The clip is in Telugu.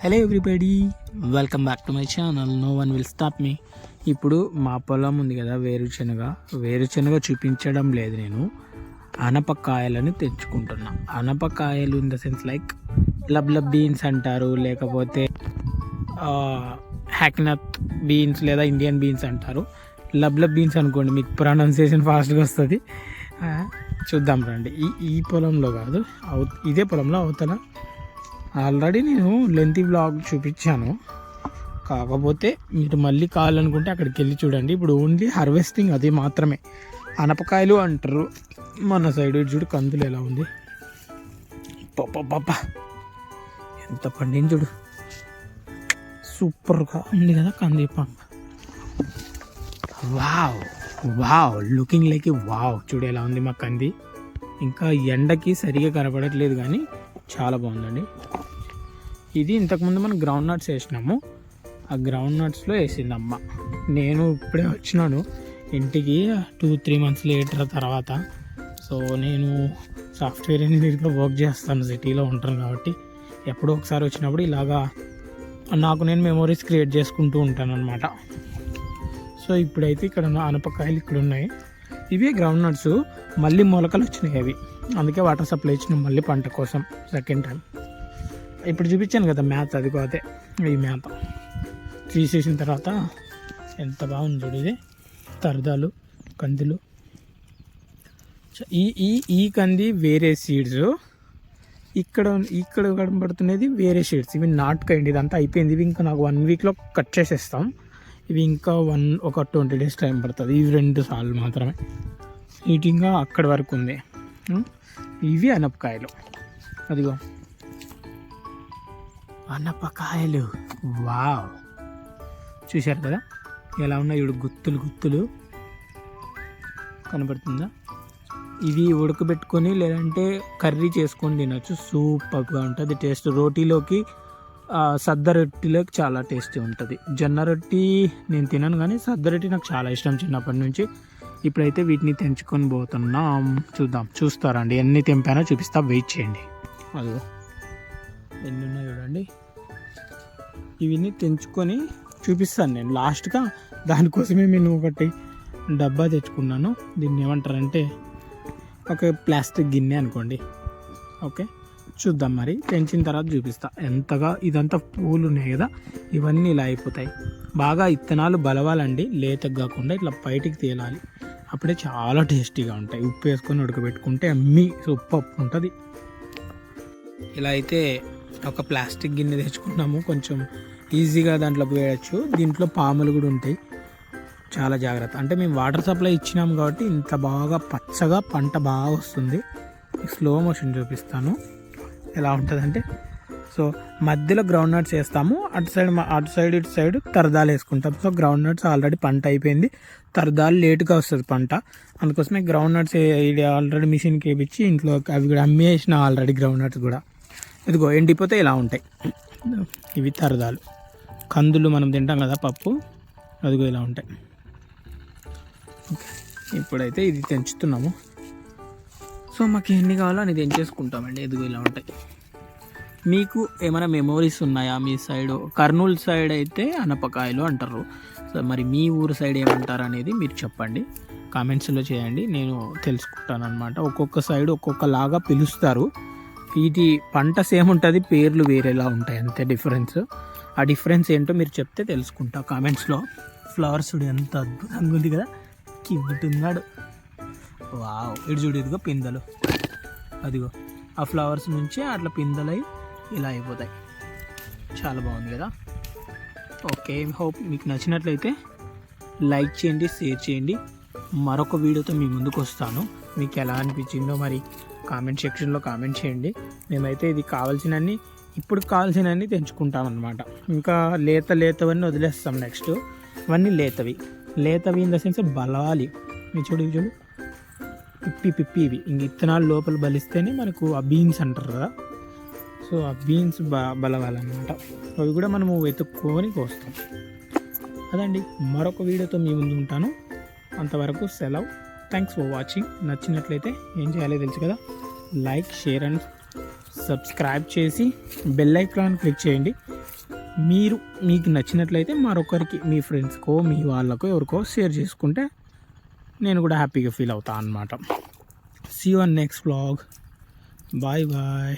Hello everybody, welcome back to my channel. No one will stop me. ఇప్పుడు మా పొలం ఉంది కదా, వేరుశనగ చూపించడం లేదు, నేను అనపకాయలను తెచ్చుకుంటున్నా. అనపకాయలు in the sense like lab beans అంటారు, లేకపోతే హ్యాక్నత్ బీన్స్ లేదా ఇండియన్ బీన్స్ అంటారు. లబ్ బీన్స్ అనుకోండి, మీకు ప్రొనౌన్సియేషన్ ఫాస్ట్గా వస్తుంది. చూద్దాం రండి. ఈ పొలంలో కాదు, ఇదే పొలంలో అవుతానా. ఆల్రెడీ నేను లెంతీ వ్లాగ్ చూపించాను, కాకపోతే మీరు మళ్ళీ కావాలనుకుంటే అక్కడికి వెళ్ళి చూడండి. ఇప్పుడు ఓన్లీ హార్వెస్టింగ్ అది మాత్రమే. అనపకాయలు అంటారు మన సైడ్. చూడు కందులు ఎలా ఉంది, పాప ఎంత పండింది చూడు, సూపర్గా ఉంది కదా కంది పంట. Wow looking like wow. చూడు ఎలా ఉంది మా కంది. ఇంకా ఎండకి సరిగా కనపడట్లేదు కానీ చాలా బాగుందండి. ఇది ఇంతకుముందు మనం గ్రౌండ్ నట్స్ వేసినాము, ఆ గ్రౌండ్ నట్స్లో వేసింది అమ్మ. నేను ఇప్పుడే వచ్చినాను ఇంటికి 2-3 months లేటర్ తర్వాత. సో నేను సాఫ్ట్వేర్ ఇంజనీర్గా వర్క్ చేస్తాను, సిటీలో ఉంటాను కాబట్టి ఎప్పుడో ఒకసారి వచ్చినప్పుడు ఇలాగా నాకు నేను మెమోరీస్ క్రియేట్ చేసుకుంటూ ఉంటాను అనమాట. సో ఇప్పుడైతే ఇక్కడ అనపకాయలు ఇక్కడ ఉన్నాయి. ఇవే గ్రౌండ్ నట్స్, మళ్ళీ మొలకలు వచ్చినాయి అవి, అందుకే వాటర్ సప్లై ఇచ్చినాం మళ్ళీ పంట కోసం సెకండ్ టైం. ఇప్పుడు చూపించాను కదా మ్యాథ్, అది అదే ఈ మ్యాథ్ తీసేసిన తర్వాత ఎంత బాగుంది చూడు. ఇది తరదాలు కందులు. ఈ కంది వేరే సీడ్స్, ఇక్కడ కనబడుతున్నది వేరే సీడ్స్. ఇవి నాటుకండి, ఇదంతా అయిపోయింది. ఇవి ఇంకా నాకు 1 weekలో కట్ చేసేస్తాం. ఇవి ఇంకా ఒక 20 days టైం పడుతుంది. ఇవి 2 సార్లు మాత్రమే హీటింగ్గా అక్కడి వరకు ఉంది. ఇవి అనపకాయలు, అదిగో అనపకాయలు. వావ్, చూశారు కదా ఎలా ఉన్నాయి ఇప్పుడు, గుత్తులు కనబడుతుందా. ఇవి ఉడకబెట్టుకొని లేదంటే కర్రీ చేసుకొని తినచ్చు, సూపర్గా ఉంటుంది టేస్ట్. రోటీలోకి సద్ద రొట్టిలోకి చాలా టేస్టీ ఉంటుంది. జొన్న రొట్టి నేను తినను కానీ సద్ద రొట్టి నాకు చాలా ఇష్టం చిన్నప్పటి నుంచి. ఇప్పుడైతే వీటిని తెంచుకొని పోతున్నాం, చూస్తారండి ఎన్ని తెంపానో చూపిస్తా, వెయిట్ చేయండి. అదిగో ఎన్ని ఉన్నాయి చూడండి. ఇవన్నీ తెంచుకొని చూపిస్తాను నేను లాస్ట్గా. దానికోసమే నేను ఒకటి డబ్బా తెచ్చుకున్నాను. దీన్ని ఏమంటారంటే ఒక ప్లాస్టిక్ గిన్నె అనుకోండి. ఓకే, చూద్దాం మరి. తెంచిన తర్వాత చూపిస్తా ఎంతగా. ఇదంతా పూలు ఉన్నాయి కదా, ఇవన్నీ ఇలా అయిపోతాయి. బాగా ఇత్తనాలు బలవాలండి, లేతగా కాకుండా ఇట్లా బయటికి తేలాలి, అప్పుడే చాలా టేస్టీగా ఉంటాయి. ఉప్పు వేసుకొని ఉడకబెట్టుకుంటే సూపర్ ఉంటుంది. ఇలా అయితే ఒక ప్లాస్టిక్ గిన్నె తెచ్చుకున్నాము, కొంచెం ఈజీగా దాంట్లోకి వేయచ్చు. దీంట్లో పాములు కూడా ఉంటాయి, చాలా జాగ్రత్త. అంటే మేము వాటర్ సప్లై ఇచ్చినాము కాబట్టి ఇంత బాగా పచ్చగా పంట బాగా వస్తుంది. స్లో మోషన్ చూపిస్తాను ఎలా ఉంటుందంటే. సో మధ్యలో గ్రౌండ్ నట్స్ వేస్తాము, అటు సైడ్ ఇటు సైడ్ తరదాలు వేసుకుంటాం. సో గ్రౌండ్ నట్స్ ఆల్రెడీ పంట అయిపోయింది, తరదాలు లేటుగా వస్తుంది పంట. అందుకోసమే గ్రౌండ్ నట్స్ ఆల్రెడీ మిషన్కి వేయించి ఇంట్లో అవి కూడా అమ్మేసిన ఆల్రెడీ గ్రౌండ్ నట్స్ కూడా. ఇదిగో ఎండిపోతే ఇలా ఉంటాయి. ఇవి తరదాలు. కందులు మనం తింటాం కదా పప్పు, అదిగో ఇలా ఉంటాయి. ఇప్పుడైతే ఇది తెంచుతున్నాము. సో మాకు ఎన్ని కావాలో అని తెంచేసుకుంటామండి. ఎదుగు ఇలా ఉంటాయి. మీకు ఏమైనా మెమోరీస్ ఉన్నాయా మీ సైడ్? కర్నూలు సైడ్ అయితే అనపకాయలు అంటారు. సో మరి మీ ఊరు సైడ్ ఏమంటారు అనేది మీరు చెప్పండి, కామెంట్స్లో చేయండి, నేను తెలుసుకుంటాను అనమాట. ఒక్కొక్క సైడ్ ఒక్కొక్కలాగా పిలుస్తారు. ఇది పంట సేమ్ ఉంటుంది, పేర్లు వేరేలా ఉంటాయి, అంతే డిఫరెన్స్. ఆ డిఫరెన్స్ ఏంటో మీరు చెప్తే తెలుసుకుంటా కామెంట్స్లో. ఫ్లవర్స్ ఎంత అద్భుతంగా ఉంది కదా, కివ్వుతున్నాడు. వావ్, ఇటు చూడు, ఇదిగో పిందెలు, అదిగో ఆ ఫ్లవర్స్ నుంచి అట్లా పిందెలై ఇలా అయిపోతాయి. చాలా బాగుంది కదా. ఓకే, హోప్ మీకు నచ్చినట్లయితే లైక్ చేయండి, షేర్ చేయండి. మరొక వీడియోతో మీ ముందుకు వస్తాను. మీకు ఎలా అనిపించిందో మరి కామెంట్ సెక్షన్లో కామెంట్ చేయండి. మేమైతే ఇది ఇప్పుడు కావాల్సినవన్నీ తెంచుకుంటామన్నమాట. ఇంకా లేతవన్నీ వదిలేస్తాం నెక్స్ట్. ఇవన్నీ లేతవి ఇన్ ద సెన్స్ బలవాలి. చూడు పిప్పి ఇవి ఇంక ఇత్తనాలు లోపల బలిస్తేనే మనకు ఆ బీన్స్ అంటారు కదా. సో ఆ బీన్స్ బలవాలన్నమాట. అవి కూడా మనము వెతుక్కొని కోస్తాం. అదండి, మరొక వీడియోతో మీ ముందు ఉంటాను. అంతవరకు సెలవు. Thanks for watching. నచ్చినట్లయితే ఏం చేయాలో తెలుసు కదా, లైక్, షేర్ అండ్ సబ్స్క్రైబ్ చేసి బెల్ ఐకాన్ క్లిక్ చేయండి. మీకు నచ్చినట్లయితే మరొకరికి, మీ ఫ్రెండ్స్కో, మీ వాళ్ళకో, ఎవరికో షేర్ చేసుకుంటే నేను కూడా హ్యాపీగా ఫీల్ అవుతాను అన్నమాట. See you on next vlog. Bye bye.